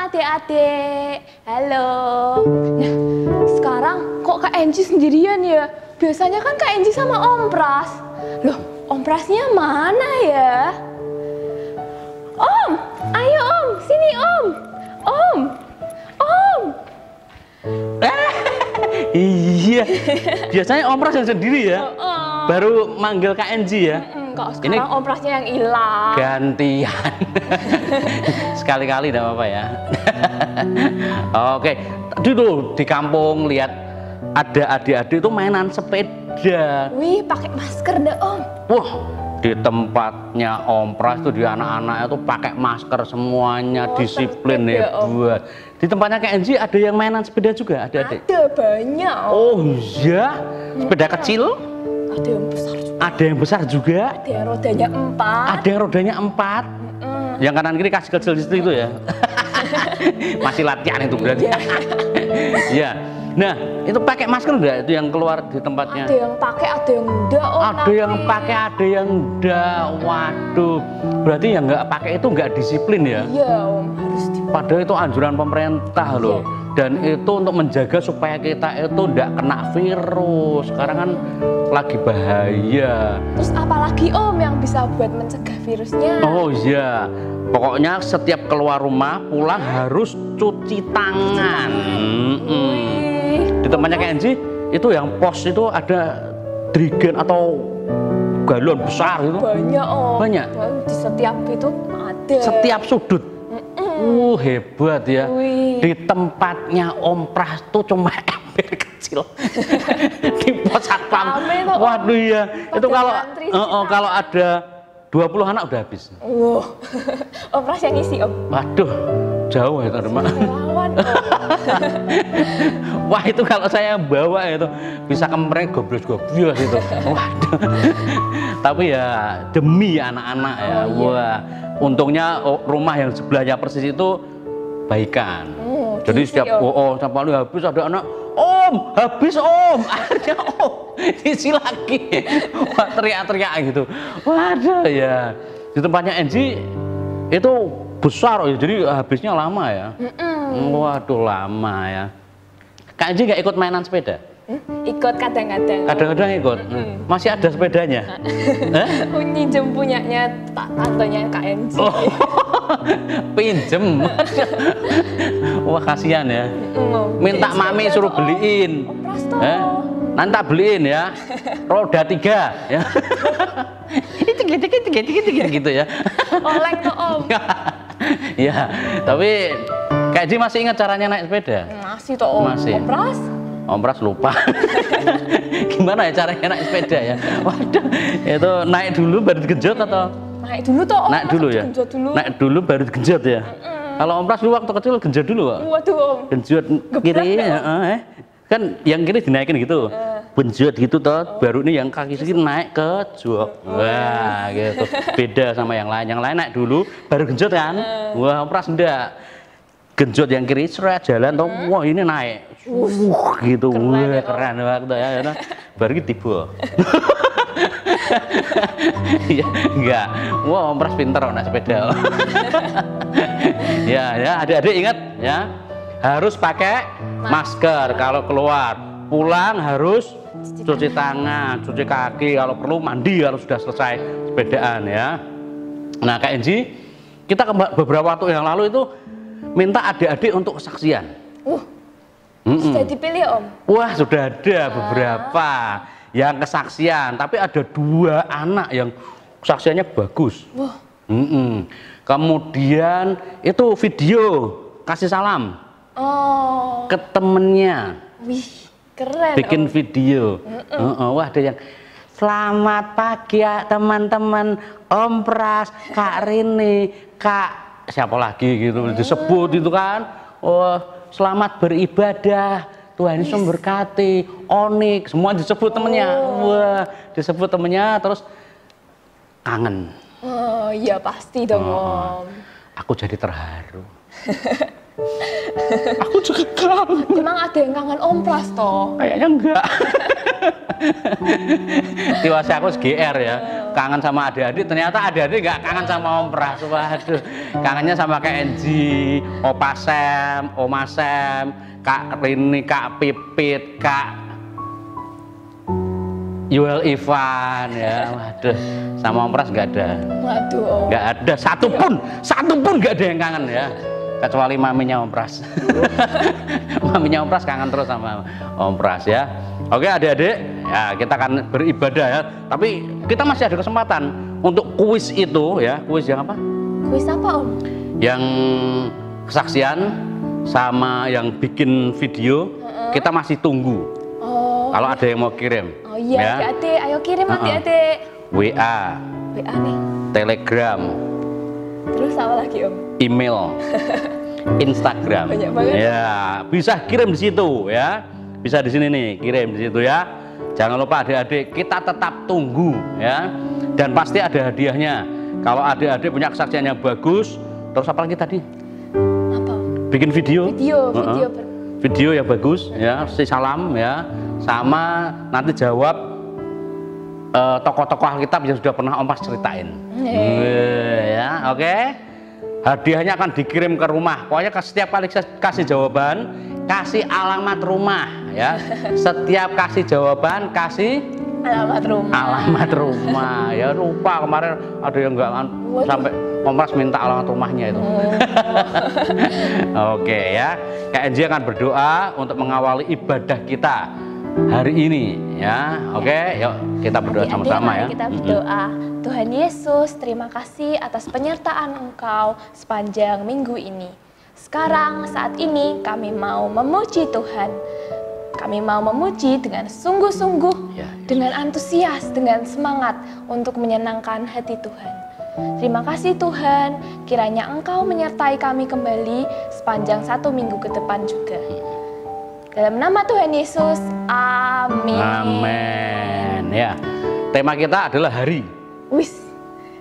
adik-adik. Halo. Nah, sekarang kok Kak Enji sendirian ya? Biasanya kan Kak Enji sama Om Pras. Loh, Om Prasnya mana ya? Om, ayo Om, sini Om. Om. Iya, biasanya Om Pras yang sendiri ya. Baru manggil Kak Enji ya. Kok sekarang ini Om Prasnya yang hilang. Gantian. Sekali-kali tidak apa-apa ya. Oke, dulu di kampung lihat ada adik-adik itu mainan sepeda. Wih, pakai masker deh Om. Wah, di tempatnya Om Pras tuh di anak-anak itu pakai masker semuanya, disiplin hebat. Di tempatnya Kak Enji ada yang mainan sepeda juga, adik-adik? Ada banyak Om. Oh iya, sepeda kecil? Ada yang besar juga. Ada yang besar juga? Ada yang rodanya 4. Ada yang rodanya 4? Yang kanan kiri kasih kecil di situ itu ya? Masih latihan itu berarti. Iya. Nah, itu pakai masker enggak itu yang keluar di tempatnya? Ada yang pakai, ada yang enggak Om. Ada yang pakai, ada yang enggak. Waduh, berarti yang enggak pakai itu enggak disiplin ya? Iya Om, harus Padahal itu anjuran pemerintah loh. Dan itu untuk menjaga supaya kita itu enggak kena virus. Sekarang kan lagi bahaya. Terus apalagi Om yang bisa buat mencegah virusnya? Oh iya, pokoknya setiap keluar rumah pulang harus cuci tangan. Di tempatnya Kak Enji itu yang pos itu ada drigen atau galon besar itu. Banyak Om. Banyak. Di setiap itu ada. Setiap sudut. Hebat ya. Di tempatnya Om Pras tuh cuma ember kecil. Di pos satpam. Waduh ya, itu kalau ada 20 anak udah habis. Om Pras yang ngisi Om. Waduh, jauh ya teman-teman. Wah itu kalau saya bawa itu bisa kemreng goblos-goblos itu. Waduh. Tapi ya demi anak-anak ya. Wah, untungnya rumah yang sebelahnya persis itu baikan. Jadi setiap setiap kali habis ada anak, Om, habis Om, akhirnya Om, isi lagi. Wah teriak-teriak gitu. Waduh ya. Di tempatnya Enji itu besar ya, jadi habisnya lama ya. Waduh lama ya. Kak Enji nggak ikut mainan sepeda? Ikut kadang-kadang. Kadang-kadang ikut. Masih ada sepedanya? Pinjem punyanya tantenya Kak Enji. Pinjem. Wah kasihan ya. Minta mami suruh beliin. Nanti tak beliin ya. Roda 3 ya. Gitu ya. Oleng tuh Om. Ya, tapi Kak Enji masih ingat caranya naik sepeda? Masih tuh Om. Masih. Om Pras? Om Pras lupa. Gimana ya caranya naik sepeda ya? Waduh, itu naik dulu baru digenjot atau? Naik dulu tuh Om. Naik dulu ya? Naik dulu baru digenjot ya? Kalau Om Pras dulu waktu kecil genjot dulu Pak? Waduh Om. Genjot kiri kan yang kiri dinaikin gitu. Genjot gitu toh, baru ini yang kaki kiri naik ke jok. Wah gitu. Beda sama yang lain. Yang lain naik dulu baru genjot kan? Wah Om Pras enggak. Genjot yang kiri seret jalan toh, wah ini naik. Gitu. Wah keren waktu ya. Baru tiba. Ya enggak. Wah Om Pras pinter naik sepeda. Ya adik-adik ingat ya, harus pakai masker kalau keluar, pulang harus cuci tangan, cuci kaki, kalau perlu mandi kalau sudah selesai sepedaan ya. Nah Kak Enji, kita beberapa waktu yang lalu itu minta adik-adik untuk kesaksian. Sudah dipilih Om? Wah sudah ada beberapa yang kesaksian, tapi ada 2 anak yang kesaksiannya bagus. Kemudian itu video kasih salam ke temennya. Wih keren. Bikin video. Wah ada yang selamat pagi ya teman-teman, Om Pras, Kak Rini, Kak siapa lagi gitu disebut itu kan. Wah selamat beribadah, Tuhan Yesus memberkati, Onik, semua disebut temennya. Wah disebut temennya terus kangen. Oh iya pasti dong Om. Aku jadi terharu. Aku juga kangen. Emang ada yang kangen Om Pras toh? Kayaknya enggak. Tiwasi aku GR ya. kangen sama adik-adik, ternyata adik-adik nggak kangen sama Om Pras. Waduh, kangennya sama Kak Enji, Opa Sam, Oma Sam, Kak Rini, Kak Pipit, Kak Yuel Ivan ya. Waduh, sama Om Pras nggak ada. Waduh, Om. Nggak ada satu pun nggak ada yang kangen ya. Kecuali maminya Om Pras. Maminya Om Pras kangen terus sama Om Pras ya. Oke adik-adik, ya kita akan beribadah ya. Tapi kita masih ada kesempatan untuk kuis itu ya. Kuis yang apa? Kuis apa, Om? Yang kesaksian sama yang bikin video. Kita masih tunggu. Oh. Kalau ada yang mau kirim. Oh iya, ya. adik-adik, ayo kirim adik-adik. WA, WA nih. Telegram, Terus apa lagi, Om? email, Instagram. Banyak banget. Ya, bisa kirim di situ ya. Bisa di sini nih, kirim di situ ya. Jangan lupa adik-adik, kita tetap tunggu ya. Dan pasti ada hadiahnya. Kalau adik-adik punya kesaksian yang bagus, terus apa lagi tadi? Apa, Om? Bikin video. Video yang bagus ya, salam ya. Sama nanti jawab tokoh-tokoh Alkitab yang sudah pernah Om Pras ceritain. Ya, oke. Hadiahnya akan dikirim ke rumah. Pokoknya setiap kali kasih jawaban, kasih alamat rumah ya. Setiap kasih jawaban, kasih alamat rumah. Alamat rumah. Ya lupa kemarin ada yang enggak sampai Om Pras minta alamat rumahnya itu. Oke ya. Kak Enji akan berdoa untuk mengawali ibadah kita hari ini ya. Oke, yuk kita berdoa sama-sama ya. Kita berdoa. Tuhan Yesus, terima kasih atas penyertaan Engkau sepanjang minggu ini. Sekarang saat ini kami mau memuji Tuhan. Kami mau memuji dengan sungguh-sungguh, dengan antusias, dengan semangat untuk menyenangkan hati Tuhan. Terima kasih Tuhan, kiranya Engkau menyertai kami kembali sepanjang 1 minggu ke depan juga. Dalam nama Tuhan Yesus, amin. Amin. Ya, tema kita adalah hari. Wis,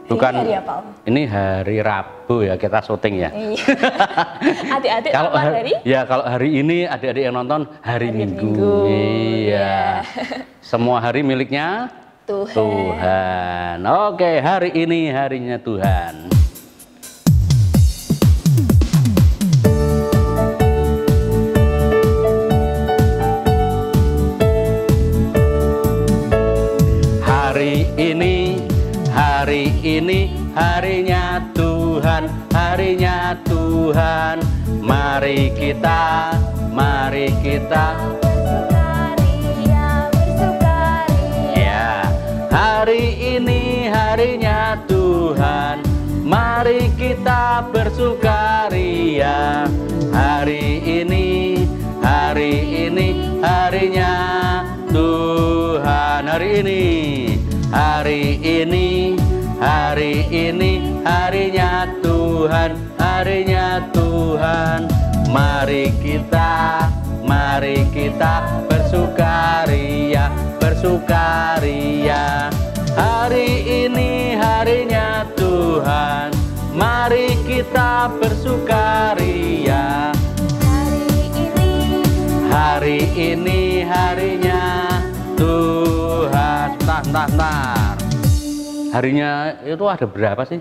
bukan hari apa, Om? Ini hari Rabu ya, kita syuting ya. Iya. Adik-adik kalau apa hari? Ya kalau hari ini adik-adik yang nonton hari Minggu. Iya. Semua hari miliknya Tuhan. Oke, hari ini harinya Tuhan. Hari ini harinya Tuhan, harinya Tuhan. Mari kita bersukaria. Ya, hari ini harinya Tuhan. Mari kita bersukaria. Hari ini harinya Tuhan. Hari ini harinya Tuhan, harinya Tuhan. Mari kita bersukaria. Hari ini harinya Tuhan. Mari kita bersukaria. Hari ini harinya Tuhan. Bentar. Harinya itu ada berapa sih?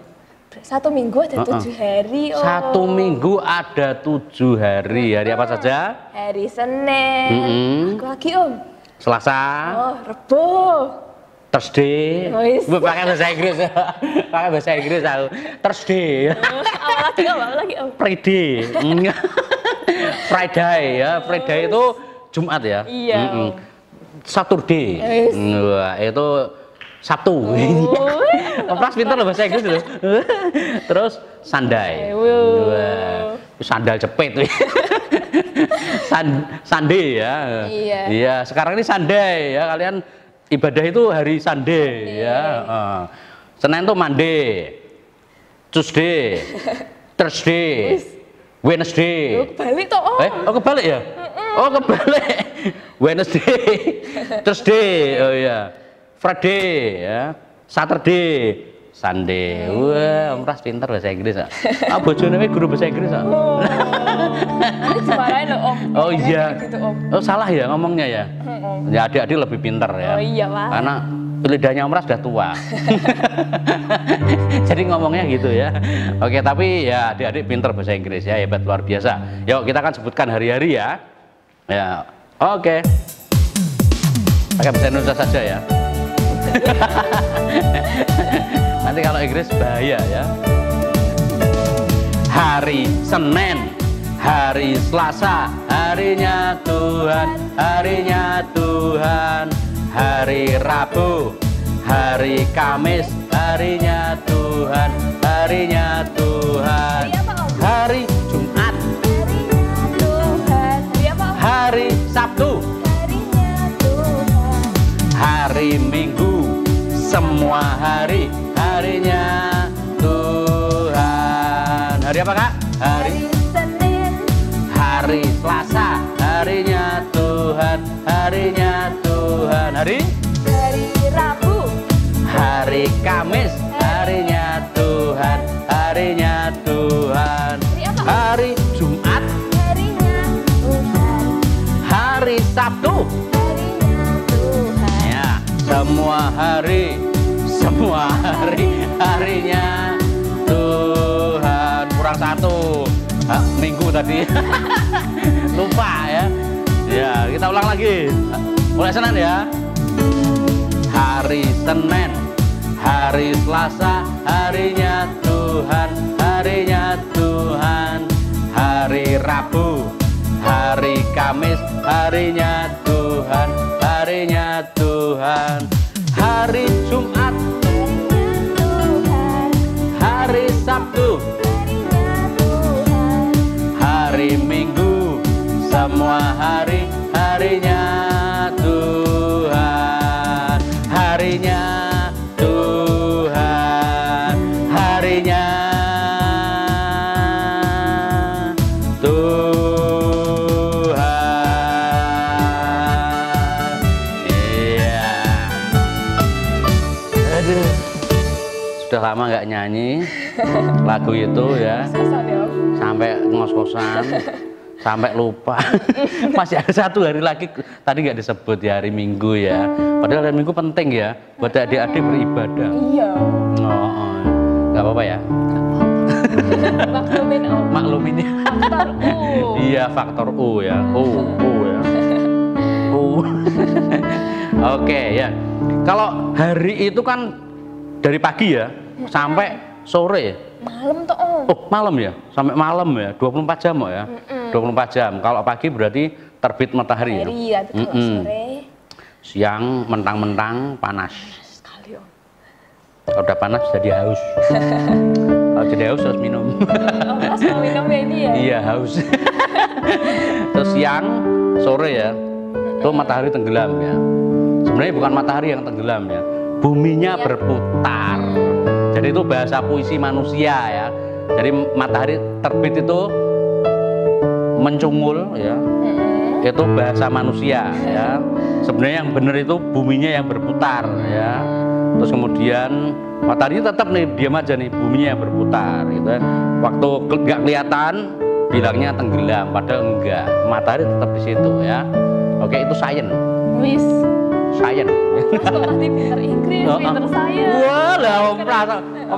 1 minggu ada 7 hari. Oh. 1 minggu ada 7 hari. Hari apa saja? Hari Senin. Aku lagi, Om. Selasa. Oh, Rebo. Thursday. Pakai bahasa Inggris. Pakai bahasa Inggris aku. Thursday. Apa lagi, Om? Friday. Friday ya. Friday itu Jumat ya. Iya. Saturday. Wah, itu Sabtu. Om Pras pintar loh bahasa Inggris loh. Terus Sunday. Wah, sandal jepit. Sunday ya. Iya, sekarang ini Sunday ya. Kalian ibadah itu hari Sunday ya. Senin tuh Monday, Tuesday, Thursday, Wednesday. Kebalik toh, Om. Oh kebalik ya? Oh kebalik. Wednesday, Thursday, oh iya, Friday ya, Saturday, Sunday. Wah, Om Pras pintar bahasa Inggris ya. Bojone guru bahasa Inggris ya. Nanti dimarahin loh, Om. Oh iya. Gitu, Om. Oh salah ya ngomongnya ya. Ya adik-adik lebih pintar ya. Oh iya, Pak. Karena lidahnya Omra sudah tua. Jadi ngomongnya gitu ya. Oke, tapi ya adik-adik pinter bahasa Inggris ya, hebat luar biasa. Yuk kita akan sebutkan hari-hari ya. Ya, oke. Pakai bahasa Indonesia saja ya. Nanti kalau Inggris bahaya ya. Hari Senin, hari Selasa, harinya Tuhan, harinya Tuhan. Hari Rabu, hari Kamis, harinya Tuhan, harinya Tuhan. Hari Jumat, harinya Tuhan. Hari apa? hari Sabtu, Harinya Tuhan. hari Minggu, semua hari, harinya Tuhan. Hari apa Kak? Hari Senin, Hari Selasa, harinya Tuhan, harinya Tuhan. Hari Rabu, Hari Kamis, harinya Tuhan, harinya Tuhan. Hari apa? Hari Jumat, harinya Tuhan. hari Sabtu. Harinya Tuhan. Ya, semua hari, harinya Tuhan. Kurang satu. Minggu tadi. Lupa ya. Ya, kita ulang lagi. Mulai Senin ya. Hari Senin, hari Selasa, harinya Tuhan, harinya Tuhan. Hari Rabu, hari Kamis, harinya Tuhan, harinya Tuhan. Hari Jumat, Harinya Tuhan. hari Sabtu, Harinya Tuhan. hari Minggu, semua hari, harinya Tuhan, harinya Tuhan, harinya Tuhan. Iya. Aduh, sudah lama nggak nyanyi lagu itu ya. Susah deh, Om. Sampai ngos-ngosan, sampai lupa. Masih ada satu hari lagi tadi nggak disebut ya, hari Minggu ya. Padahal hari Minggu penting ya buat adik-adik beribadah. Iya. Oh, nggak apa-apa ya. Maklumin, Om. Maklumin ya. Faktor U. Iya, faktor U ya. U ya. U. Oke ya. Kalau hari itu kan dari pagi ya sampai sore. Malam tuh, Om. Oh, malam ya? Sampai malam ya? 24 jam ya? 24 jam. Kalau pagi berarti terbit matahari ya? Iya, tapi kalau sore Siang mentang-mentang panas. sekali, Om. Kalau udah panas jadi haus. Kalau jadi haus harus minum. Om, pas mau minum ya ini ya? Iya, haus. Terus siang, sore ya, itu matahari tenggelam ya. Sebenarnya bukan matahari yang tenggelam ya, buminya Iya. berputar. Jadi itu bahasa puisi manusia ya. Jadi matahari terbit itu mencungul ya, itu bahasa manusia ya. Sebenarnya yang benar itu buminya yang berputar ya. Terus kemudian matahari tetap nih diam aja nih, buminya yang berputar gitu ya. Waktu nggak kelihatan bilangnya tenggelam, padahal enggak, matahari tetap di situ ya. Oke, itu sains. Wis. Sains. Mas kok tadi pinter Inggris, pinter saya. Wah lah, Om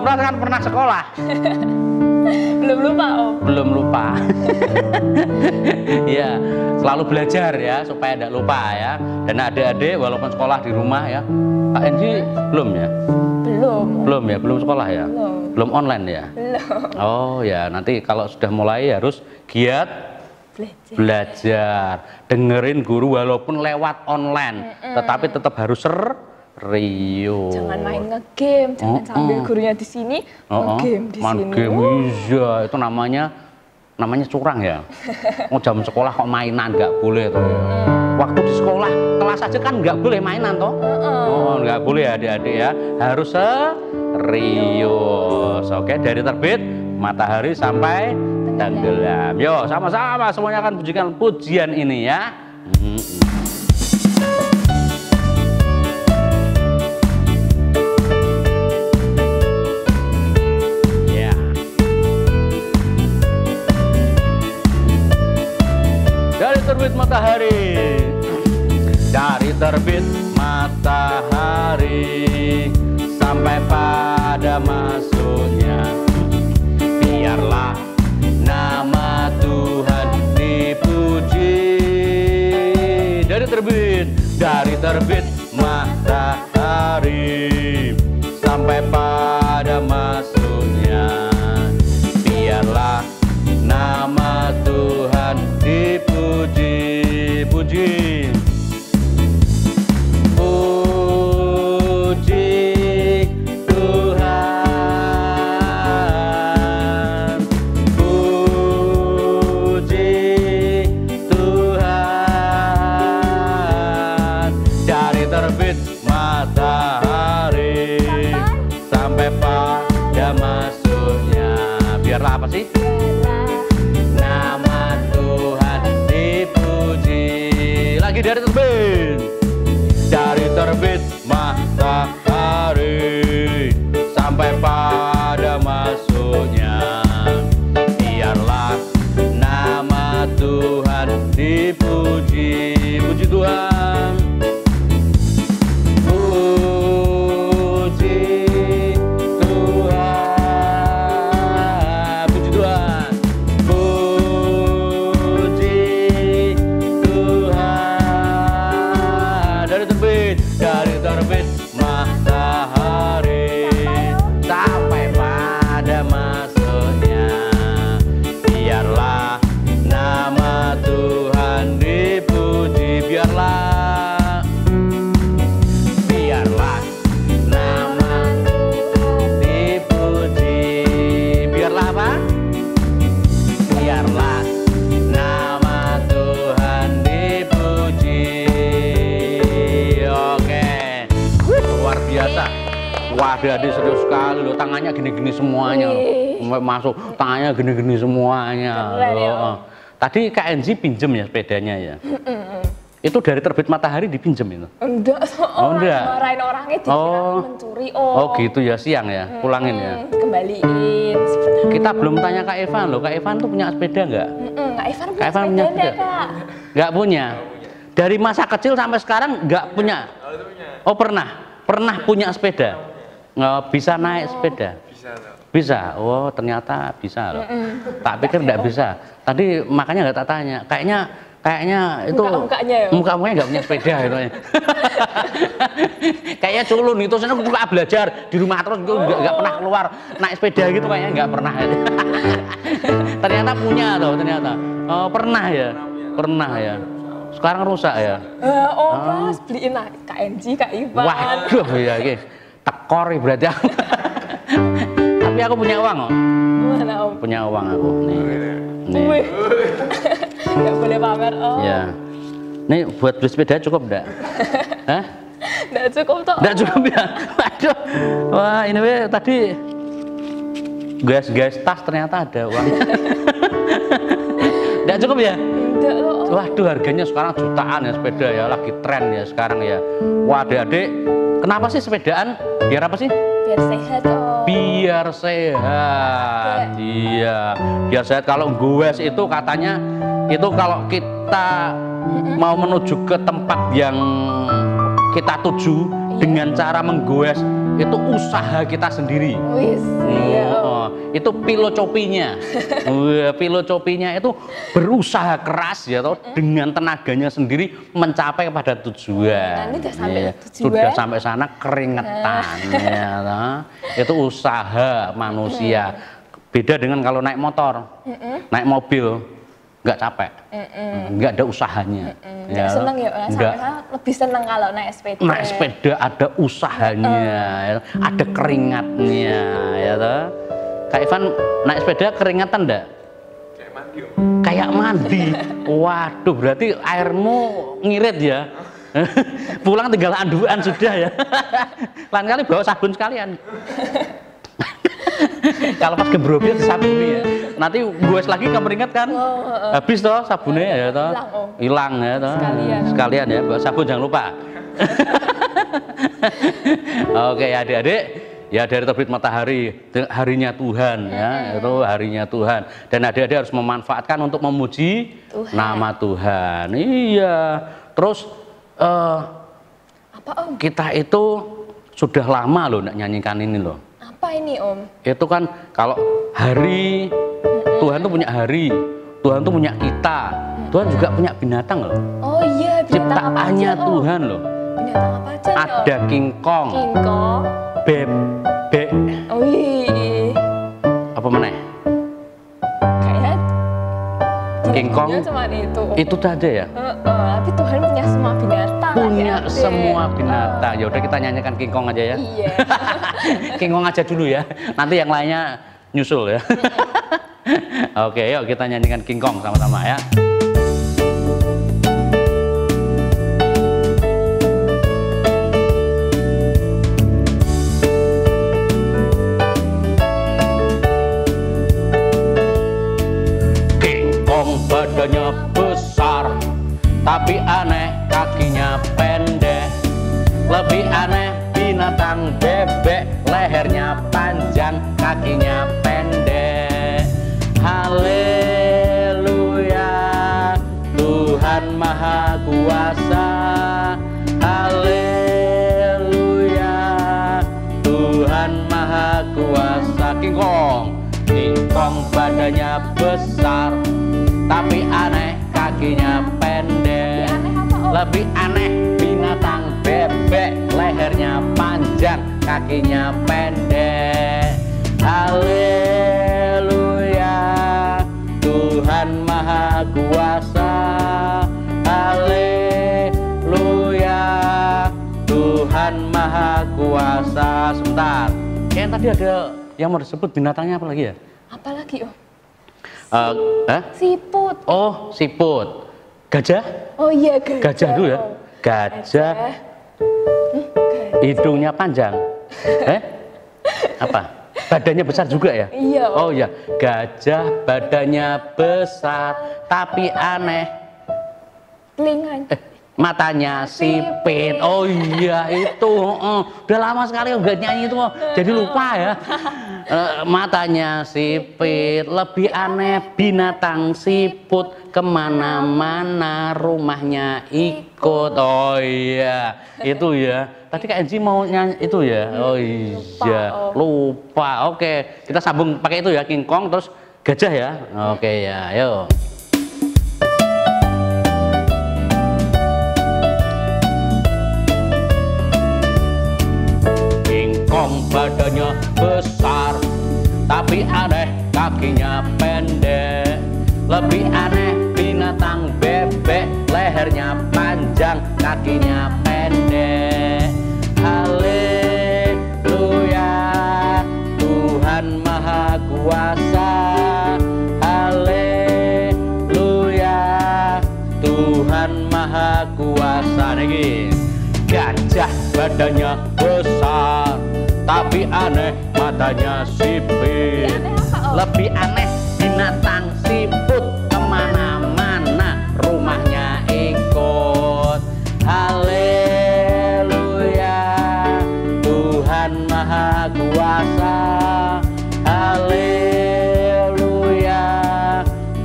Pras kan pernah sekolah. Belum lupa, Om. Belum lupa. Ya, selalu belajar ya supaya tidak lupa ya. Dan adik-adik walaupun sekolah di rumah ya. Pak Enji belum ya? Belum. Belum ya, belum sekolah ya? Belum. Belum online ya? Belum. Oh ya, nanti kalau sudah mulai harus giat belajar, dengerin guru walaupun lewat online, tetapi tetap harus serius. Jangan main ngegame, jangan sambil gurunya di sini, ngegame di Main sini. game, iya, itu namanya curang ya. Oh, jam sekolah kok mainan, nggak boleh tuh. Waktu di sekolah kelas aja kan nggak boleh mainan toh. Oh, nggak boleh adik-adik ya, harus serius. Oke, dari terbit matahari sampai tenggelam. Yo, sama-sama semuanya akan pujikan pujian ini ya. Ya. Dari terbit matahari, dari terbit matahari. matahari sampai pada masuknya. Biarlah nama Tuhan dipuji. Dari terbit matahari sampai pada masuknya. Biarlah nama Tuhan dipuji. Puji, puji Tuhan, puji Tuhan. Dari terbit matahari sampai pada masuknya. Biarlah apa sih? Nama Tuhan dipuji. Lagi dari terbit matahari sampai pada masuknya. Biarlah nama Tuhan dipuji. Puji Tuhan, puji Tuhan, puji Tuhan, puji Tuhan. Dari terbit matahari sampai pada masuknya. Biarlah nama Tuhan dipuji. Biarlah nama dipuji. Biarlah apa? Biarlah nama Tuhan dipuji. Oke, luar biasa. Wah, adik serius sekali loh, tangannya gini-gini semuanya loh. Masuk tangannya gini-gini semuanya loh. Tadi KNZ pinjem ya sepedanya ya. Itu dari terbit matahari dipinjem itu? Enggak, enggak. marahin orangnya dikira mencuri. Oh gitu ya, siang ya, pulangin ya. Kembaliin. Kita belum tanya Kak Evan loh, Kak Evan tuh punya sepeda nggak? Kak Evan Kak Evan punya sepeda? Kak. Nggak punya. Dari masa kecil sampai sekarang nggak punya. Oh pernah punya sepeda. Nggak bisa naik sepeda. Bisa. Oh ternyata bisa loh. Tak pikir nggak bisa. Tadi makanya nggak tak tanya. Kayaknya itu muka-mukanya nggak punya sepeda gitu. Kayaknya culun itu, saya suka belajar di rumah terus nggak pernah keluar naik sepeda gitu, kayaknya nggak pernah. Ternyata punya loh, ternyata. Oh, pernah ya. Sekarang rusak ya. Pas beliin KNG Kak Ivan. Waduh ya ini tekor berarti aku. Tapi aku punya uang kok. Mana Om? Punya uang aku nih. Wih. Nggak boleh pamer Om. Ya. Nih buat beli sepeda cukup enggak? Hah? Nggak cukup toh. Nggak cukup ya. Waduh. Wah, ini tadi guys tas ternyata ada uang. Nggak cukup ya? Enggak loh. Waduh, harganya sekarang jutaan ya sepeda ya, lagi tren ya sekarang ya. Wah, adik-adik, kenapa sih sepedaan? Biar apa sih? Biar sehat Om. Biar sehat. Iya, biar sehat. Kalau goes itu katanya itu kalau kita mau menuju ke tempat yang kita tuju dengan cara menggoes itu usaha kita sendiri. Wis, iya. Itu filosofinya. Filosofinya itu berusaha keras ya toh, dengan tenaganya sendiri mencapai pada tujuan. Nanti udah sampai tujuan. Sudah sampai sana keringetan ya toh. Itu usaha manusia. Beda dengan kalau naik motor, naik mobil nggak capek, nggak ada usahanya. Nggak seneng ya, lebih seneng kalau naik sepeda. Naik sepeda ada usahanya, ya, ada keringatnya, ya toh. Kak Ivan naik sepeda keringatan enggak? Kayak mandi. Waduh, berarti airmu ngirit ya. Pulang tinggal anduan sudah ya. Lain kali bawa sabun sekalian. Kalau pas gembrobnya disabuni ya. Nanti goes lagi kemeringat kan? Habis toh sabunnya ya toh. Hilang ya toh. Sekalian ya, bawa sabun jangan lupa. Oke adik-adik, ya dari terbit matahari, harinya Tuhan ya, itu harinya Tuhan. Dan adik-adik harus memanfaatkan untuk memuji Tuhan. Nama Tuhan. Iya. Terus Apa Om? Kita itu sudah lama loh nak nyanyikan ini loh. Apa ini Om? Itu kan kalau hari, Tuhan tuh punya hari, Tuhan tuh punya kita, Tuhan juga punya binatang loh. Oh iya, binatang apa aja Ciptaannya Om? Tuhan loh. Binatang apa aja nih, Om? Ada kingkong, Kingkong. bebek, Oh iya. apa meneh? Kayaknya Kingkong. cuma itu. Itu saja ya. Tapi Tuhan punya semua binatang. Punya adik-adik. semua binatang. Ya udah kita nyanyikan kingkong aja ya. Iya. Kingkong aja dulu ya. Nanti yang lainnya nyusul ya. Oke, yuk kita nyanyikan kingkong sama-sama ya. Badannya besar, tapi aneh kakinya pendek. Lebih aneh binatang bebek, lehernya panjang, kakinya pendek. Haleluya, Tuhan Maha Kuasa. Haleluya, Tuhan Maha Kuasa. Kingkong, kingkong badannya besar, tapi aneh kakinya pendek. Lebih aneh binatang bebek, lehernya panjang, kakinya pendek. Haleluya, Tuhan Maha Kuasa. Haleluya, Tuhan Maha Kuasa. Sebentar, yang tadi ada yang mau disebut binatangnya apa lagi ya? Apa lagi Om? Siput. Oh, siput. Gajah? Oh iya, gajah. Gajah dulu ya. Gajah. Hidungnya panjang. Apa? Badannya besar juga ya? Iya. Oh iya, gajah badannya besar tapi aneh. Telinganya. Matanya sipit. Oh iya itu. Udah lama sekali nggak nyanyi itu, jadi lupa ya. Matanya sipit, lebih aneh binatang siput, kemana-mana rumahnya ikut. Oh iya itu ya. Tadi Kak Enji mau nyanyi itu ya. Oh iya lupa. Oke, kita sambung pakai itu ya, kingkong terus gajah ya. Oke ya, yuk. Badannya besar, tapi aneh kakinya pendek. Lebih aneh binatang bebek, lehernya panjang, kakinya pendek. Haleluya, Tuhan Maha Kuasa. Haleluya, Tuhan Maha Kuasa. Niki gajah badannya besar, tapi aneh matanya sipit. Lebih aneh binatang siput, kemana-mana rumahnya ikut. Haleluya, Tuhan Maha Kuasa. Haleluya,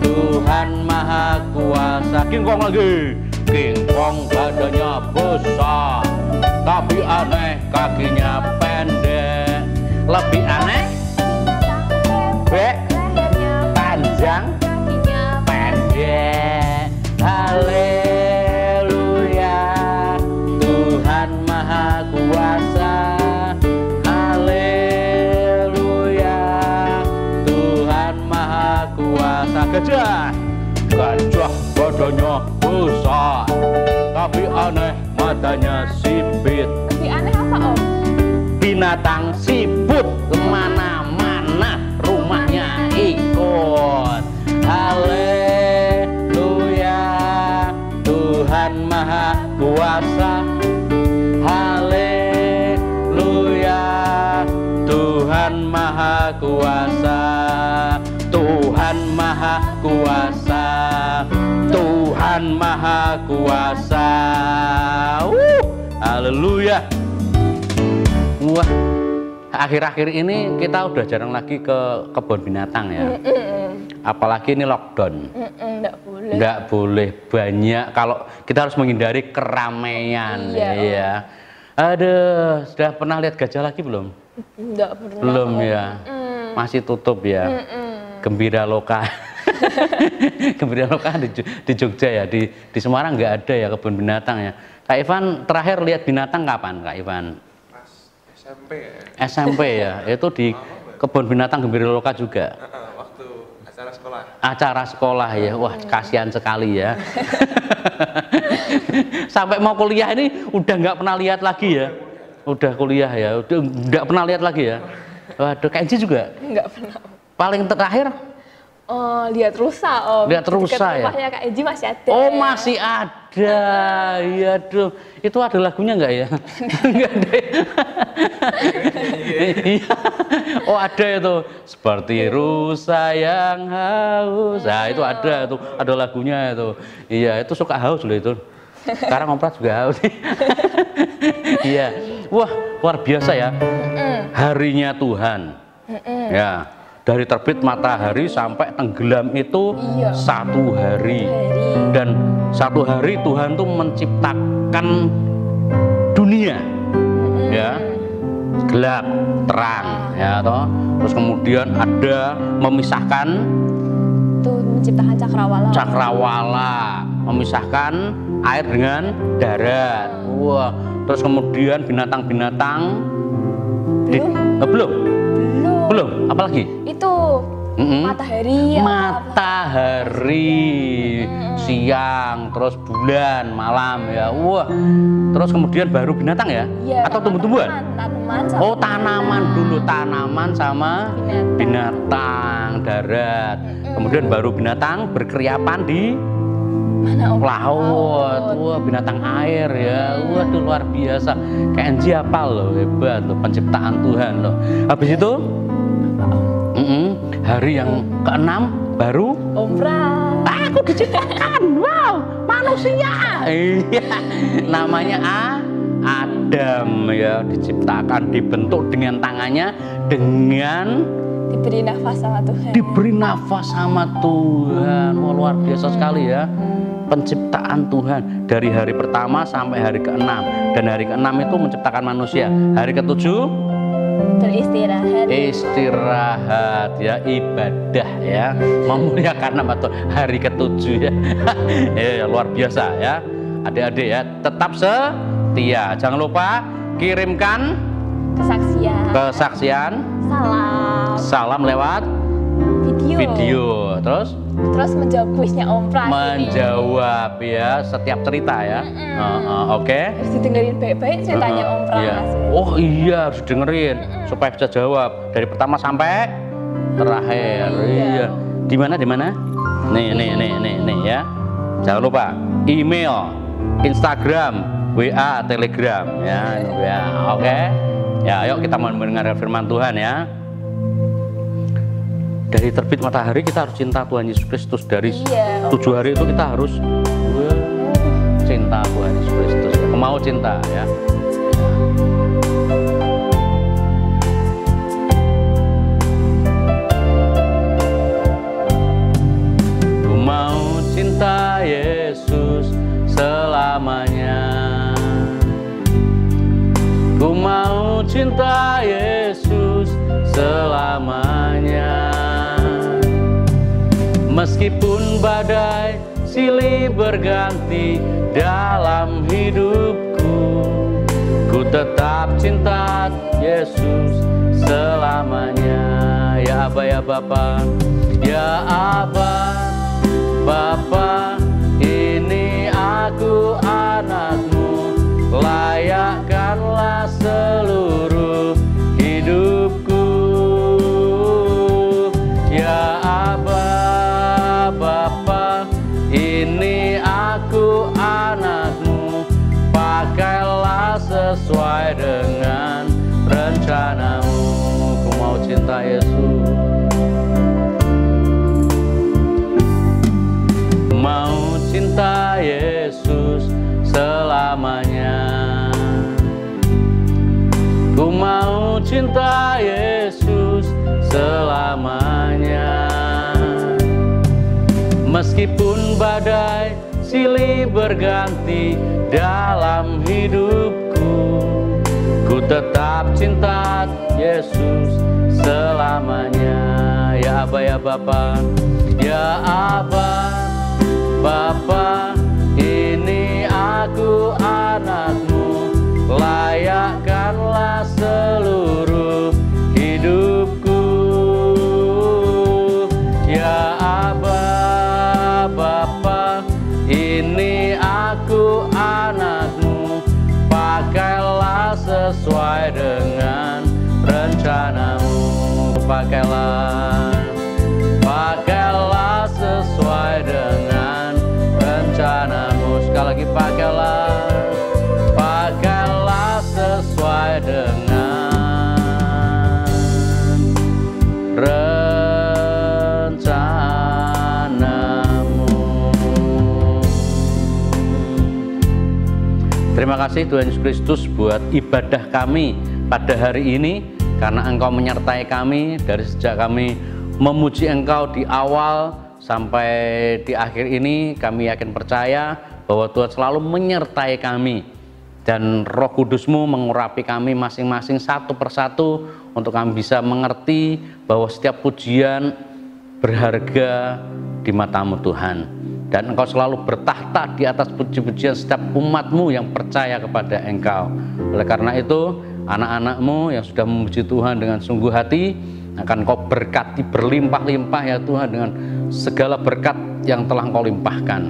Tuhan Maha Kuasa. Kingkong lagi. Kingkong badannya besar, tapi aneh kakinya pendek. Lebih aneh panjang, pendek. Haleluya, Tuhan Maha Kuasa. Haleluya, Tuhan Maha Kuasa. Gajah badannya besar, tapi aneh matanya sipit. Lebih aneh apa Om? Binatang siput, kemana-mana rumahnya ikut. Haleluya, Tuhan Maha Kuasa. Haleluya, Tuhan Maha Kuasa. Tuhan Maha Kuasa. Tuhan Maha Kuasa. Haleluya. Wah, akhir-akhir ini kita udah jarang lagi ke kebun binatang ya. Apalagi ini lockdown. Nggak boleh. Nggak boleh banyak. Kalau kita harus menghindari keramaian, Iya. ya. Aduh, sudah pernah lihat gajah lagi belum? Enggak pernah. Belum ya. Masih tutup ya. Gembira Loka. Gembira Loka di Jogja ya, di Semarang nggak ada ya kebun binatang ya. Kak Ivan terakhir lihat binatang kapan, Kak Ivan? Pas SMP ya. SMP ya, itu di kebun binatang Gembira Loka juga. Waktu acara sekolah. Acara sekolah ya, wah kasihan sekali ya. Sampai mau kuliah ini udah nggak pernah lihat lagi ya. Udah kuliah ya, udah nggak pernah lihat lagi ya. Waduh, Kak Enji juga? Enggak pernah. Paling terakhir? Lihat rusa, Om. Lihat rusa ya? Rumahnya Kak Eji masih ada. Oh, masih ada. Iya, dong. Itu ada lagunya nggak ya? Nggak ada. Iya. Oh, ada itu. Seperti rusa yang haus. Nah, itu ada lagunya itu. Iya, itu suka haus loh itu. Sekarang Om Pras juga haus. Iya. Wah, luar biasa ya. Harinya Tuhan. Ya. Dari terbit matahari sampai tenggelam itu satu hari. Dan satu hari Tuhan tuh menciptakan dunia, ya, gelap, terang, ya, toh. Terus kemudian ada memisahkan, tuh menciptakan cakrawala, memisahkan air dengan darat. Wah, terus kemudian binatang-binatang belum, apalagi? Itu matahari ya. Matahari siang, terus bulan malam ya. Wah. Terus kemudian baru binatang ya? Iya, atau tumbuh-tumbuhan? Tanaman Dulu, tanaman sama binatang darat. Kemudian baru binatang berkeriapan di laut. Wah, binatang air ya. Waduh, luar biasa. Kayak Enji apal loh, hebat loh penciptaan Tuhan loh. Habis itu hari yang ke-6 baru Om Pras. aku diciptakan. Wow, manusia. Iya, namanya Adam ya, diciptakan, dibentuk dengan tangannya, dengan diberi nafas sama Tuhan. Diberi nafas sama Tuhan. Wah, luar biasa sekali ya. Penciptaan Tuhan dari hari pertama sampai hari ke-6, dan hari ke-6 itu menciptakan manusia. Hari ke-7 istirahat ya, ibadah ya, memuliakan nama Tuhan. Hari ke-7 ya. Ya, luar biasa ya. Adik-adik ya, tetap setia. Jangan lupa kirimkan kesaksian salam lewat video. Terus menjawab kuisnya Om Pras. Menjawab ya setiap cerita ya. Oke. Harus didengerin baik-baik ceritanya Om Pras. Iya. Oh iya, harus dengerin supaya bisa jawab dari pertama sampai terakhir. Iya. Di mana? Nih ya. Jangan lupa email, Instagram, WA, Telegram ya. Oke. Ya, ayo kita mendengar firman Tuhan ya. Dari terbit matahari kita harus cinta Tuhan Yesus Kristus. Dari 7 hari itu kita harus cinta Tuhan Yesus Kristus. Mau cinta ya. Ku mau cinta Yesus selamanya. Ku mau cinta Yesus selamanya. Meskipun badai silih berganti dalam hidupku, ku tetap cinta Yesus selamanya. Ya Aba, ya Bapa, ya Aba, Bapa, ini aku anakmu, layakkanlah seluruh hidupku. Ya Aba, Bapa, ini aku anakmu, pakailah sesuai dengan rencanamu. Ku mau cinta Yesus, mau cinta Yesus selamanya. Ku mau cinta Yesus selamanya. Meskipun badai silih berganti dalam hidupku, Ku tetap cinta Yesus selamanya. Ya Aba, ya Bapa, ya Aba, Bapa, ini aku anakmu, layakkanlah seluruh hidupku. Ya Aba, Bapa, ini aku anakmu, pakailah sesuai dengan rencanamu. Pakailah sesuai dengan rencanamu. Sekali lagi, pakailah sesuai dengan rencanamu. Terima kasih Tuhan Yesus Kristus buat ibadah kami pada hari ini, karena Engkau menyertai kami dari sejak kami memuji Engkau di awal sampai di akhir ini. Kami yakin percaya bahwa Tuhan selalu menyertai kami, dan Roh Kudus-Mu mengurapi kami masing-masing satu persatu untuk kami bisa mengerti bahwa setiap pujian berharga di mata-Mu Tuhan, dan Engkau selalu bertahta di atas puji-pujian setiap umat-Mu yang percaya kepada Engkau. Oleh karena itu, anak-anak-Mu yang sudah memuji Tuhan dengan sungguh hati akan Engkau berkati berlimpah-limpah ya Tuhan, dengan segala berkat yang telah Engkau limpahkan.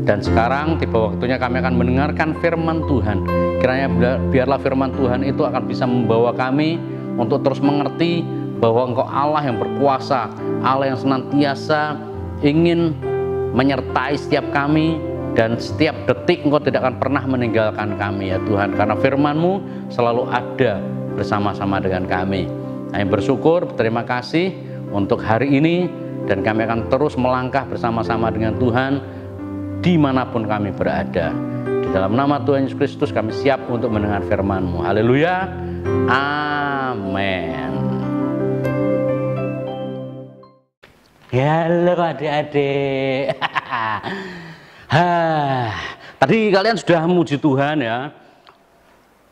Dan sekarang tiba waktunya kami akan mendengarkan firman Tuhan. Kiranya biarlah firman Tuhan itu akan bisa membawa kami untuk terus mengerti bahwa Engkau Allah yang berkuasa, Allah yang senantiasa ingin menyertai setiap kami, dan setiap detik Engkau tidak akan pernah meninggalkan kami ya Tuhan, karena firman-Mu selalu ada bersama-sama dengan kami. Kami bersyukur, berterima kasih untuk hari ini, dan kami akan terus melangkah bersama-sama dengan Tuhan dimanapun kami berada. Di dalam nama Tuhan Yesus Kristus kami siap untuk mendengar firman-Mu. Haleluya, amin. Halo adik-adik. Tadi kalian sudah memuji Tuhan ya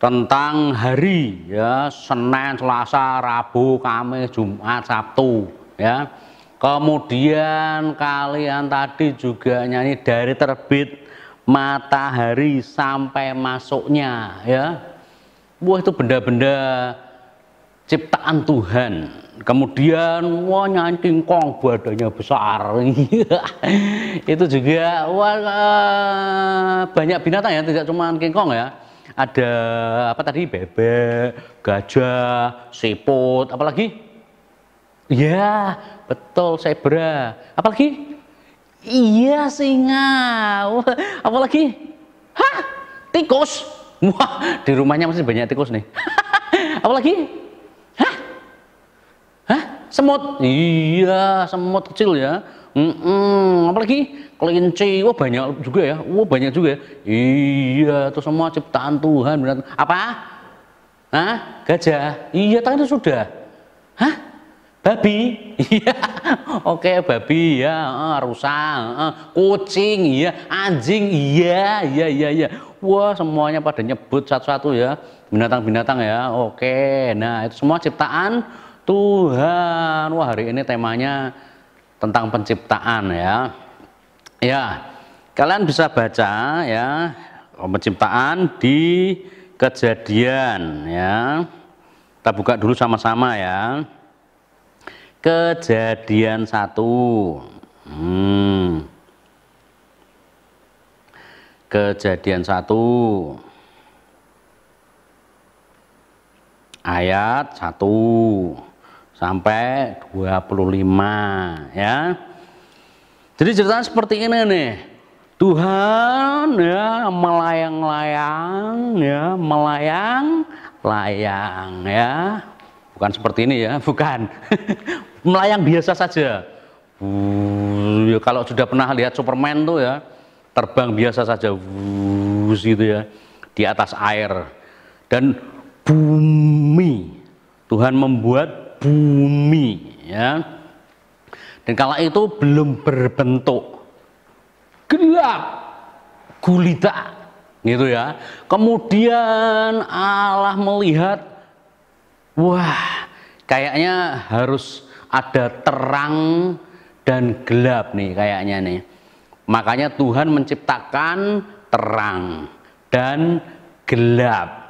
tentang hari ya, Senin, Selasa, Rabu, Kamis, Jumat, Sabtu ya. Kemudian kalian tadi juga nyanyi dari terbit matahari sampai masuknya ya. Wah, itu benda-benda ciptaan Tuhan. Kemudian wah, nyanyi kingkong badannya besar. Itu juga wah, banyak binatang ya, tidak cuma kingkong ya. Ada apa tadi, bebek, gajah, siput, apalagi? Ya betul, zebra. Apalagi? Iya, singa. Apalagi? Hah, tikus. Wah, di rumahnya masih banyak tikus nih. Apalagi? Hah? Semut? Iya, semut kecil ya. Apalagi? Kelinci. Wah, banyak juga ya. Wah, banyak juga ya. Iya, itu semua ciptaan Tuhan. Apa? Hah? Gajah? Iya, tadi sudah. Hah? Babi? Iya. Oke, babi ya. Rusa, kucing, iya. Anjing, iya. Wah, semuanya pada nyebut satu-satu ya. Binatang-binatang ya. Oke. Nah, itu semua ciptaan Tuhan. Wah, hari ini temanya tentang penciptaan ya. Ya, kalian bisa baca ya penciptaan di Kejadian ya. Kita buka dulu sama-sama ya. Kejadian 1. Kejadian 1 ayat 1 sampai 25 ya. Jadi ceritanya seperti ini nih. Tuhan ya melayang-layang ya, melayang-layang ya. Bukan seperti ini ya, bukan. Melayang biasa saja. Kalau sudah pernah lihat Superman tuh ya, terbang biasa saja gitu ya, di atas air. Dan bumi, Tuhan membuat bumi ya. Dan kala itu belum berbentuk, gelap gulita gitu ya. Kemudian Allah melihat, wah, kayaknya harus ada terang dan gelap nih kayaknya nih. Makanya Tuhan menciptakan terang dan gelap.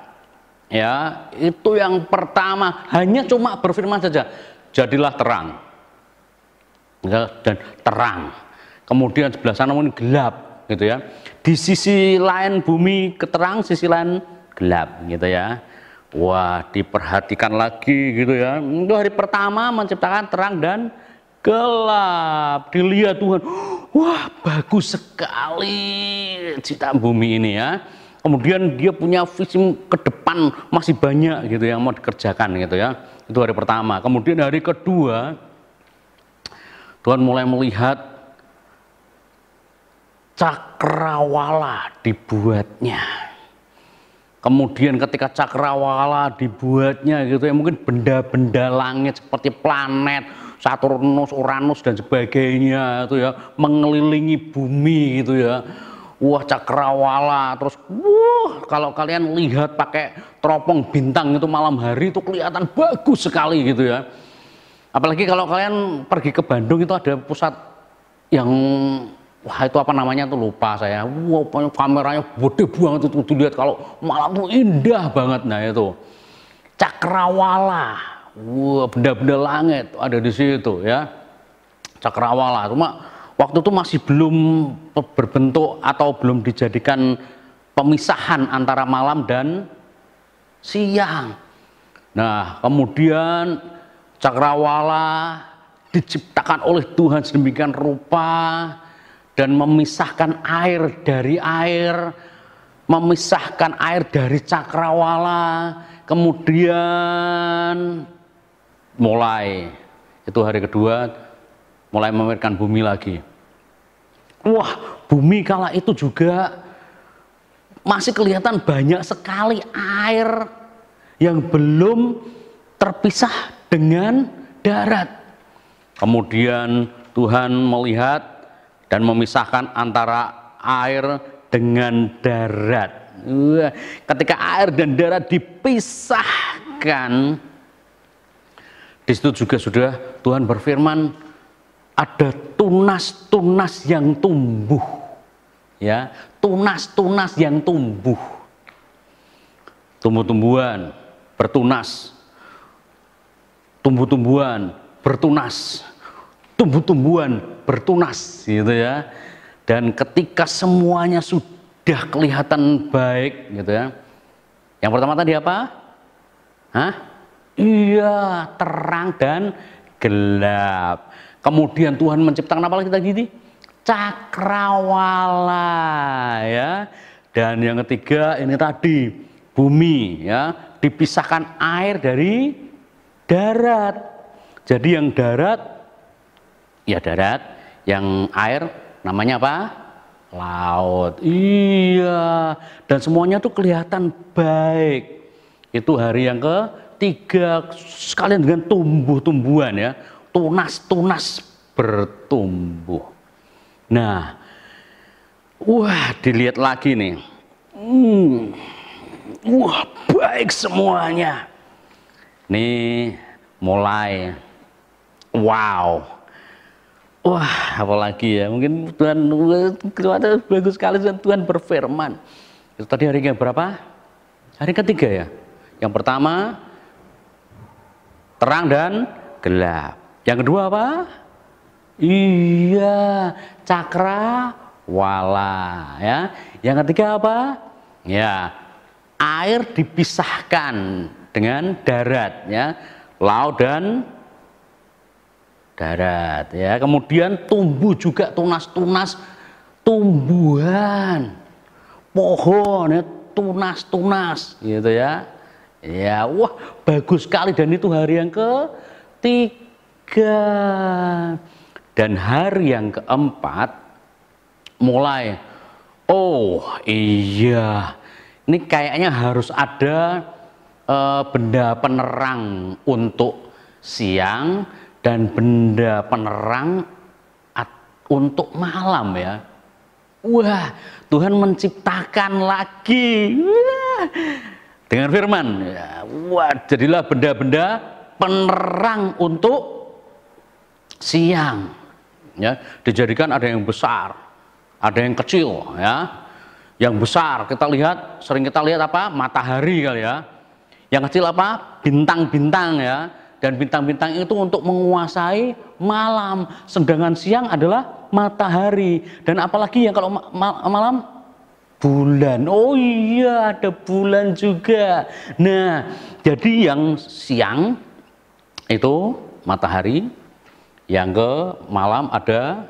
Ya, itu yang pertama, hanya cuma berfirman saja, jadilah terang. Ya, dan terang. Kemudian sebelah sana mungkin gelap gitu ya. Di sisi lain bumi keterang, sisi lain gelap gitu ya. Wah, diperhatikan lagi gitu ya. Itu hari pertama menciptakan terang dan gelap. Dilihat Tuhan, wah bagus sekali ciptaan bumi ini ya. Kemudian dia punya visi ke depan, masih banyak gitu yang mau dikerjakan gitu ya. Itu hari pertama. Kemudian hari kedua Tuhan mulai melihat cakrawala dibuatnya. Kemudian ketika cakrawala dibuatnya gitu ya, mungkin benda-benda langit seperti planet, Saturnus, Uranus dan sebagainya itu ya, mengelilingi bumi gitu ya. Wah, cakrawala, terus kalau kalian lihat pakai teropong bintang itu malam hari itu kelihatan bagus sekali gitu ya. Apalagi kalau kalian pergi ke Bandung itu ada pusat yang wah itu apa namanya tuh lupa saya. Wah, kameranya gede banget itu dilihat kalau malam tuh indah banget. Nah itu cakrawala, wah benda-benda langit ada di situ ya. Cakrawala, cuma waktu itu masih belum berbentuk atau belum dijadikan pemisahan antara malam dan siang. Nah, kemudian cakrawala diciptakan oleh Tuhan sedemikian rupa dan memisahkan air dari air, memisahkan air dari cakrawala. Kemudian mulai itu hari kedua mulai memikirkan bumi lagi. Wah, bumi kala itu juga masih kelihatan banyak sekali air yang belum terpisah dengan darat. Kemudian Tuhan melihat dan memisahkan antara air dengan darat. Ketika air dan darat dipisahkan, di situ juga sudah Tuhan berfirman, ada tunas-tunas yang tumbuh, ya, tunas-tunas yang tumbuh, tumbuh-tumbuhan bertunas, tumbuh-tumbuhan bertunas, tumbuh-tumbuhan bertunas, gitu ya. Dan ketika semuanya sudah kelihatan baik, gitu ya. Yang pertama tadi apa? Hah? Iya, terang dan gelap. Kemudian Tuhan menciptakan apa lagi tadi? Cakrawala, ya. Dan yang ketiga ini tadi bumi, ya, dipisahkan air dari darat. Jadi yang darat ya darat, yang air namanya apa? Laut. Iya, dan semuanya tuh kelihatan baik. Itu hari yang ketiga, sekalian dengan tumbuh-tumbuhan ya. Tunas-tunas bertumbuh. Nah, wah dilihat lagi nih. Wah baik semuanya. Nih mulai. Wow. Wah apalagi ya. Mungkin Tuhan bagus sekali dan Tuhan berfirman. Itu tadi hari yang berapa? Hari ketiga ya. Yang pertama terang dan gelap. Yang kedua apa? Iya, cakrawala ya. Yang ketiga apa? Ya, air dipisahkan dengan darat ya. Laut dan darat ya. Kemudian tumbuh juga tunas-tunas tumbuhan. Pohon ya, tunas-tunas gitu ya. Ya, wah bagus sekali dan itu hari yang ketiga. Dan hari yang keempat mulai, oh iya, ini kayaknya harus ada benda penerang untuk siang dan benda penerang untuk malam ya. Wah, Tuhan menciptakan lagi. Wah, dengan firman, ya, wah, jadilah benda-benda penerang untuk siang. Ya, dijadikan ada yang besar, ada yang kecil, ya. Yang besar kita lihat, sering kita lihat apa? Matahari kali ya. Yang kecil apa? Bintang-bintang ya. Dan bintang-bintang itu untuk menguasai malam, sedangkan siang adalah matahari. Dan apalagi yang kalau malam, bulan. Oh iya, ada bulan juga. Nah, jadi yang siang itu matahari, yang ke malam ada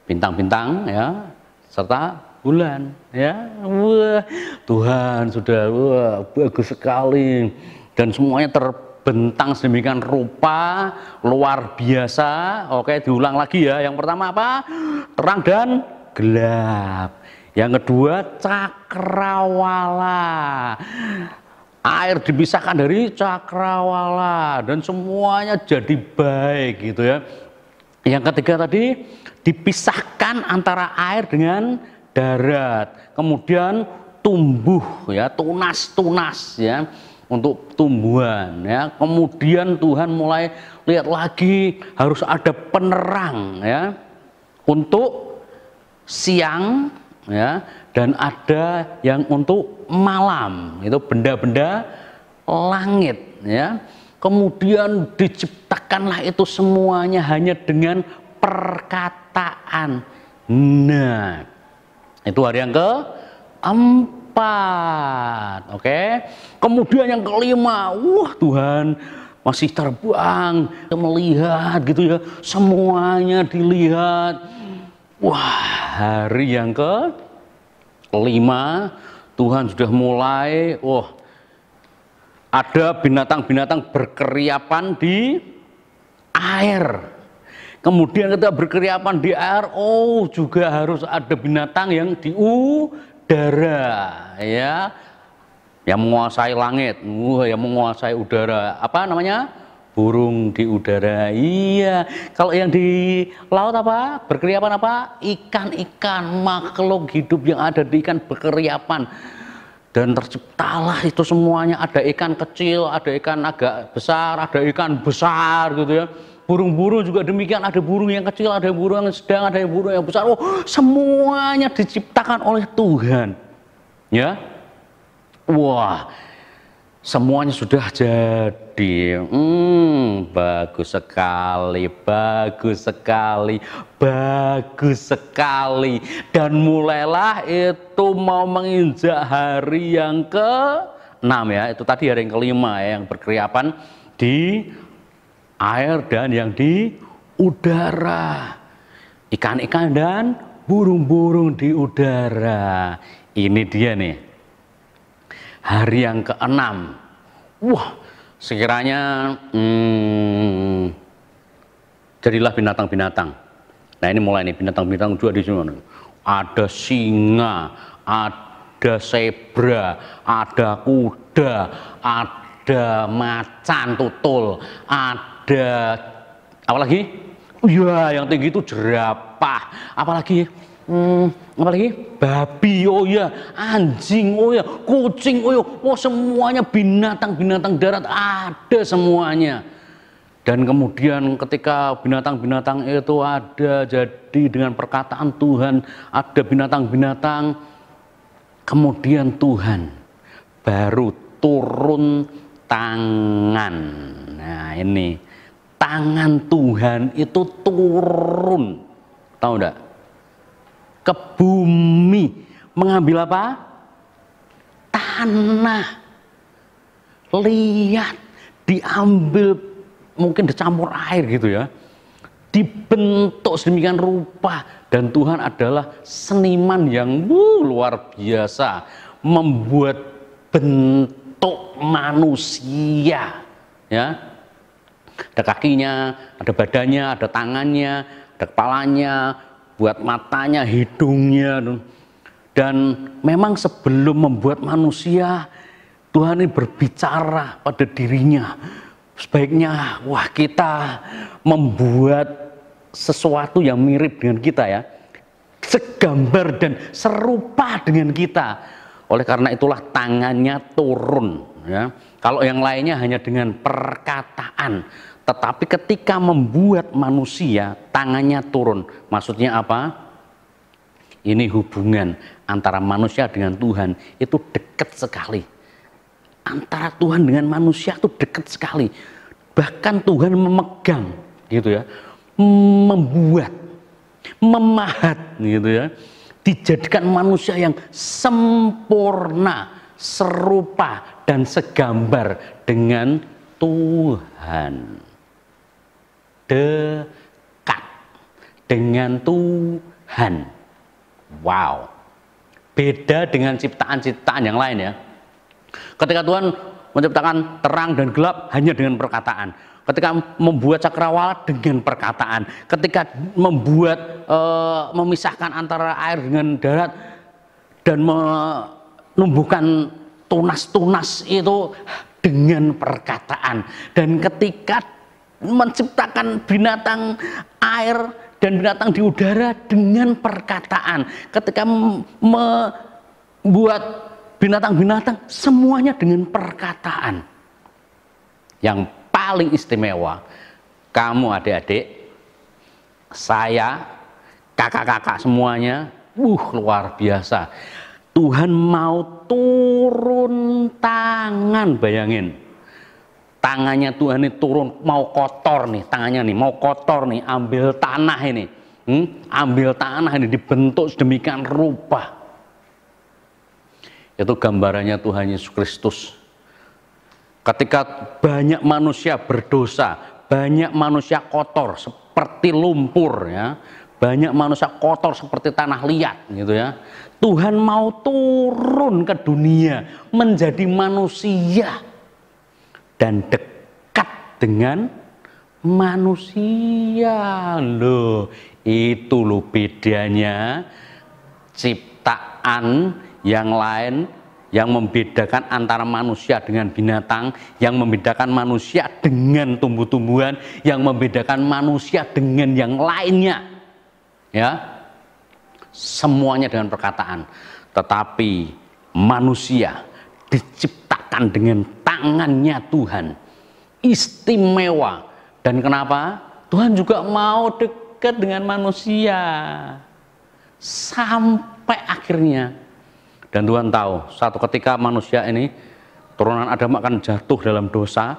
bintang-bintang ya, serta bulan ya. Wah, Tuhan sudah bagus sekali, dan semuanya terbentang sedemikian rupa, luar biasa. Oke, diulang lagi ya. Yang pertama apa? Terang dan gelap. Yang kedua, cakrawala. Air dipisahkan dari cakrawala dan semuanya jadi baik gitu ya. Yang ketiga tadi, dipisahkan antara air dengan darat. Kemudian tumbuh ya, tunas-tunas ya, untuk tumbuhan ya. Kemudian Tuhan mulai lihat lagi, harus ada penerang ya untuk siang ya, dan ada yang untuk malam, itu benda-benda langit ya. Kemudian diciptakanlah itu semuanya hanya dengan perkataan. Nah, itu hari yang keempat. Oke. Kemudian yang kelima, wah, Tuhan masih terbang, melihat gitu ya, semuanya dilihat. Wah, hari yang kelima Tuhan sudah mulai, ada binatang-binatang berkeriapan di air. Kemudian ketika berkeriapan di air, juga harus ada binatang yang di udara ya, yang menguasai langit, yang menguasai udara. Apa namanya? Burung di udara. Iya. Kalau yang di laut apa? Berkeriapan apa? Ikan-ikan, makhluk hidup yang ada di ikan berkeriapan. Dan terciptalah itu semuanya, ada ikan kecil, ada ikan agak besar, ada ikan besar gitu ya. Burung-burung juga demikian, ada burung yang kecil, ada burung yang sedang, ada burung yang besar. Semuanya diciptakan oleh Tuhan. Ya. Wah, semuanya sudah jadi. Bagus sekali, bagus sekali, bagus sekali. Dan mulailah itu mau menginjak hari yang ke-6 ya. Itu tadi hari yang kelima ya, yang berkeriapan di air dan yang di udara. Ikan-ikan dan burung-burung di udara. Ini dia nih, hari yang ke-6. Wah, sekiranya jadilah binatang-binatang. Nah, ini mulai nih, binatang-binatang juga di sini. Ada singa, ada zebra, ada kuda, ada macan tutul, ada apa lagi? Iya, yang tinggi itu jerapah. Apalagi? Apalagi? Babi, anjing, kucing, semuanya binatang-binatang darat ada semuanya. Dan kemudian ketika binatang-binatang itu ada, jadi dengan perkataan Tuhan, ada binatang-binatang, kemudian Tuhan baru turun tangan. Nah, ini tangan Tuhan itu turun, tahu enggak? Ke bumi, mengambil apa? Tanah. Lihat, diambil, mungkin dicampur air gitu ya, dibentuk sedemikian rupa. Dan Tuhan adalah seniman yang luar biasa, membuat bentuk manusia ya. Ada kakinya, ada badannya, ada tangannya, ada kepalanya, buat matanya, hidungnya. Dan memang sebelum membuat manusia, Tuhan ini berbicara pada dirinya, sebaiknya kita membuat sesuatu yang mirip dengan kita ya. segambar dan serupa dengan kita. Oleh karena itulah tangannya turun, ya. Kalau yang lainnya hanya dengan perkataan, tetapi ketika membuat manusia tangannya turun. Maksudnya apa? Ini hubungan antara manusia dengan Tuhan itu dekat sekali. Antara Tuhan dengan manusia itu dekat sekali. Bahkan Tuhan memegang, gitu ya, membuat, memahat, gitu ya, dijadikan manusia yang sempurna, serupa dan segambar dengan Tuhan. Dekat dengan Tuhan. Wow, beda dengan ciptaan-ciptaan yang lain ya. Ketika Tuhan menciptakan terang dan gelap hanya dengan perkataan. Ketika membuat cakrawala dengan perkataan. Ketika membuat memisahkan antara air dengan darat dan menumbuhkan tunas-tunas itu dengan perkataan. Dan ketika menciptakan binatang air dan binatang di udara dengan perkataan. Ketika membuat binatang-binatang semuanya dengan perkataan. Yang paling istimewa, kamu adik-adik, saya, kakak-kakak semuanya, luar biasa. Tuhan mau turun tangan, bayangin. Tangannya Tuhan ini turun, mau kotor nih, tangannya nih, mau kotor nih, ambil tanah ini. Ambil tanah ini, dibentuk sedemikian rupa. Itu gambarannya Tuhan Yesus Kristus. Ketika banyak manusia berdosa, banyak manusia kotor seperti lumpur ya, banyak manusia kotor seperti tanah liat gitu ya. Tuhan mau turun ke dunia menjadi manusia dan dekat dengan manusia. Loh, itu loh bedanya ciptaan yang lain, yang membedakan antara manusia dengan binatang, yang membedakan manusia dengan tumbuh-tumbuhan, yang membedakan manusia dengan yang lainnya. Ya, semuanya dengan perkataan. Tetapi manusia diciptakan dengan tangannya Tuhan, istimewa. Dan kenapa? Tuhan juga mau dekat dengan manusia sampai akhirnya. Dan Tuhan tahu satu ketika manusia ini, turunan Adam akan jatuh dalam dosa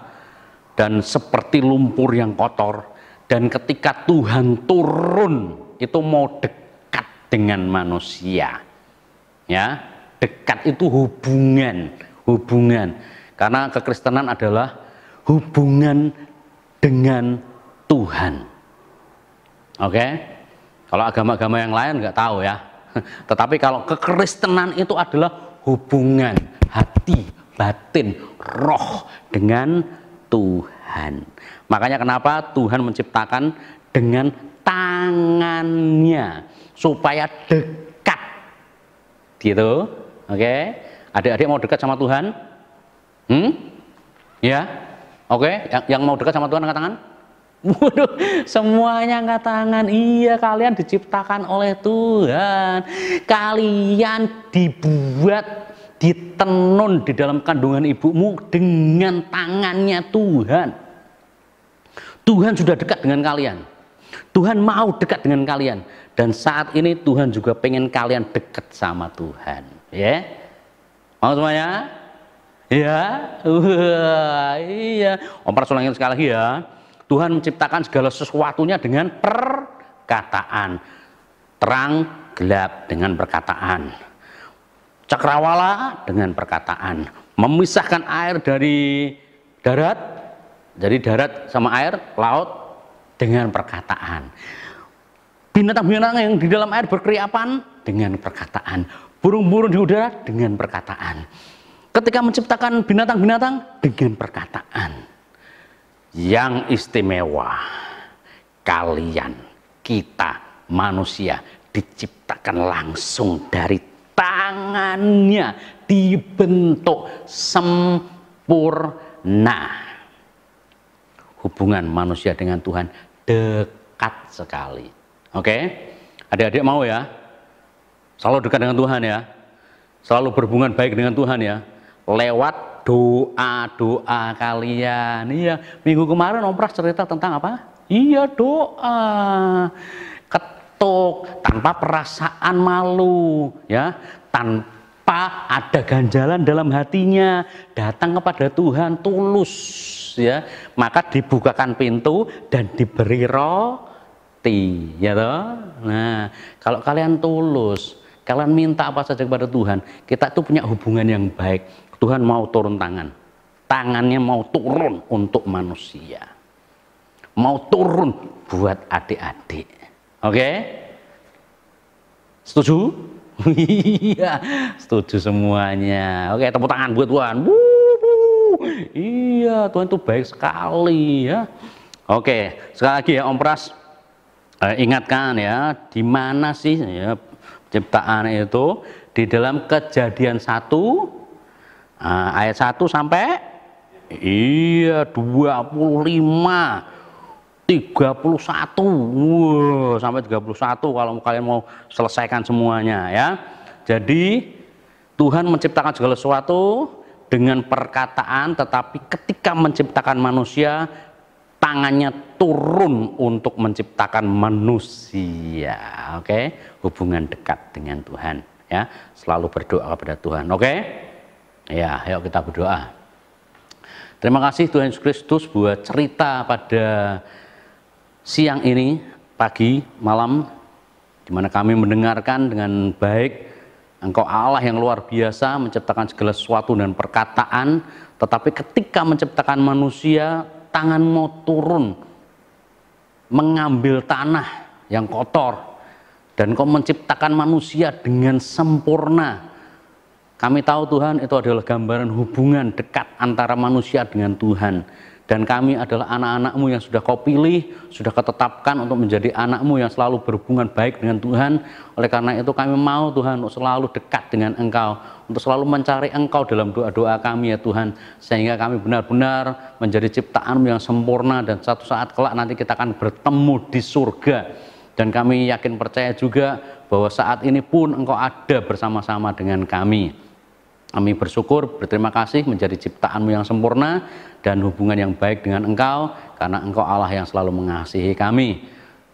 dan seperti lumpur yang kotor. Dan ketika Tuhan turun, itu mau dekat dengan manusia. Ya, dekat itu hubungan. Karena kekristenan adalah hubungan dengan Tuhan. Oke? Kalau agama-agama yang lain nggak tahu ya. Tetapi kalau kekristenan itu adalah hubungan hati, batin, roh dengan Tuhan. Makanya kenapa Tuhan menciptakan dengan tangannya supaya dekat. Gitu. Oke? Adik-adik mau dekat sama Tuhan? Ya? Oke? Yang mau dekat sama Tuhan angkat tangan? Waduh, semuanya angkat tangan. Iya, kalian diciptakan oleh Tuhan. Kalian dibuat, ditenun di dalam kandungan ibumu dengan tangannya Tuhan. Tuhan sudah dekat dengan kalian. Tuhan mau dekat dengan kalian. Dan saat ini Tuhan juga pengen kalian dekat sama Tuhan. Ya? Mau semuanya? Ya? Iya. Om Pras ulangin sekali lagi ya. Tuhan menciptakan segala sesuatunya dengan perkataan. Terang, gelap dengan perkataan. Cakrawala dengan perkataan. Memisahkan air dari darat, jadi darat sama air, laut dengan perkataan. Binatang-binatang yang di dalam air berkeriapan dengan perkataan. Burung-burung di udara dengan perkataan. Ketika menciptakan binatang-binatang dengan perkataan. Yang istimewa, kalian, kita, manusia diciptakan langsung dari tangannya, dibentuk sempurna. Hubungan manusia dengan Tuhan dekat sekali. Oke? Adik-adik mau ya? Selalu dekat dengan Tuhan ya. Selalu berhubungan baik dengan Tuhan ya. Lewat doa-doa kalian. Iya, minggu kemarin Om Pras cerita tentang apa? Iya, doa. Ketuk tanpa perasaan malu ya. Tanpa ada ganjalan dalam hatinya, datang kepada Tuhan tulus ya. Maka dibukakan pintu dan diberi roti ya toh. Nah, kalau kalian tulus, kalian minta apa saja kepada Tuhan, kita tuh punya hubungan yang baik. Tuhan mau turun tangan. Tangannya mau turun untuk manusia. Mau turun buat adik-adik. Oke? Setuju? Iya, setuju semuanya. Oke, tepuk tangan buat Tuhan. Iya, Tuhan itu baik sekali ya. Oke, sekali lagi ya Om Pras, ingatkan ya, di mana sih ya ciptaan itu? Di dalam Kejadian 1 ayat 1 sampai 25 31 sampai 31 kalau kalian mau selesaikan semuanya ya. Jadi Tuhan menciptakan segala sesuatu dengan perkataan, tetapi ketika menciptakan manusia, tangannya turun untuk menciptakan manusia. Oke, hubungan dekat dengan Tuhan ya. Selalu berdoa kepada Tuhan. Oke? Ya, ayo kita berdoa. Terima kasih Tuhan Yesus Kristus buat cerita pada siang ini, pagi, malam, di mana kami mendengarkan dengan baik. Engkau Allah yang luar biasa menciptakan segala sesuatu dan perkataan, tetapi ketika menciptakan manusia, tanganmu turun mengambil tanah yang kotor, dan Kau menciptakan manusia dengan sempurna. Kami tahu Tuhan itu adalah gambaran hubungan dekat antara manusia dengan Tuhan. Dan kami adalah anak-anak-Mu yang sudah Kau pilih, sudah Kau tetapkan untuk menjadi anak-Mu yang selalu berhubungan baik dengan Tuhan. Oleh karena itu kami mau Tuhan untuk selalu dekat dengan Engkau, untuk selalu mencari Engkau dalam doa-doa kami ya Tuhan. Sehingga kami benar-benar menjadi ciptaan-Mu yang sempurna, dan suatu saat kelak nanti kita akan bertemu di surga. Dan kami yakin percaya juga bahwa saat ini pun Engkau ada bersama-sama dengan kami. Kami bersyukur, berterima kasih menjadi ciptaan-Mu yang sempurna dan hubungan yang baik dengan Engkau, karena Engkau Allah yang selalu mengasihi kami.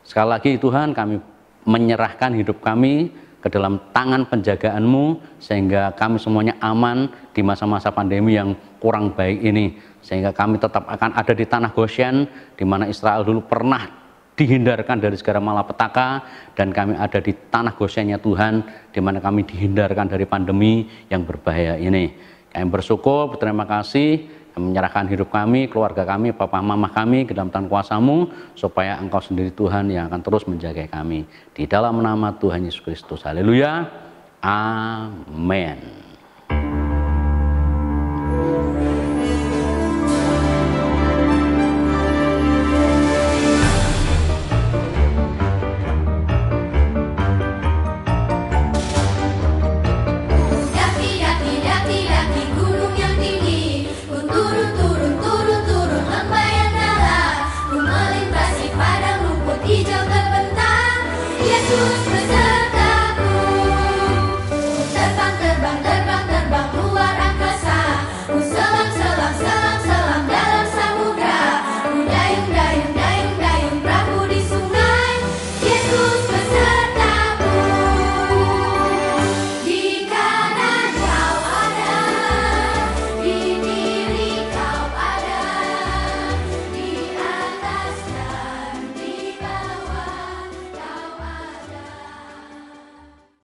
Sekali lagi Tuhan, kami menyerahkan hidup kami ke dalam tangan penjagaan-Mu, sehingga kami semuanya aman di masa-masa pandemi yang kurang baik ini. Sehingga kami tetap akan ada di tanah Goshen, di mana Israel dulu pernah dihindarkan dari segala malapetaka, dan kami ada di tanah Goshennya Tuhan, di mana kami dihindarkan dari pandemi yang berbahaya ini. Kami bersyukur, berterima kasih, kami menyerahkan hidup kami, keluarga kami, papa mama kami ke dalam tangan kuasa-Mu, supaya Engkau sendiri Tuhan yang akan terus menjaga kami. Di dalam nama Tuhan Yesus Kristus. Haleluya. Amin.